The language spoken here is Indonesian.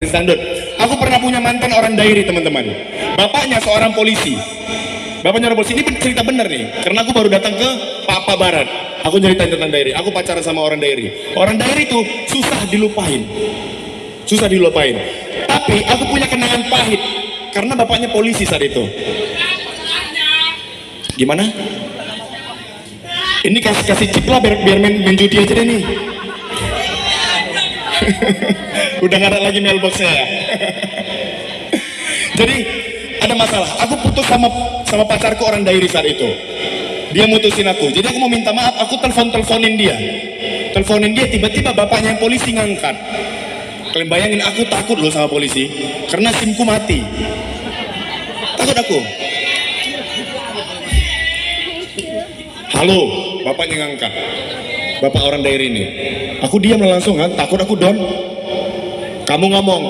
Sandut. Aku pernah punya mantan orang dairi, teman-teman. Bapaknya seorang polisi. Bapaknya orang polisi. Ini cerita bener nih, karena aku baru datang ke Papa Barat. Aku nyeritain tentang dairi. Aku pacaran sama orang dairi. Orang dairi itu susah dilupain. Susah dilupain. Tapi aku punya kenangan pahit karena bapaknya polisi saat itu. Gimana? Ini kasih chip lah biar main judi aja deh nih. Udah gak ada lagi mailboxnya ya. Jadi ada masalah. Aku putus sama pacarku orang dairi saat itu. Dia mutusin aku. Jadi aku mau minta maaf. Aku teleponin dia. Tiba-tiba bapaknya yang polisi ngangkat. Kalian bayangin, aku takut loh sama polisi karena SIM-ku mati. Takut aku. Halo, bapaknya ngangkat. Bapak orang dairi ini. Aku diam langsung kan. Takut aku, Don. Kamu ngomong.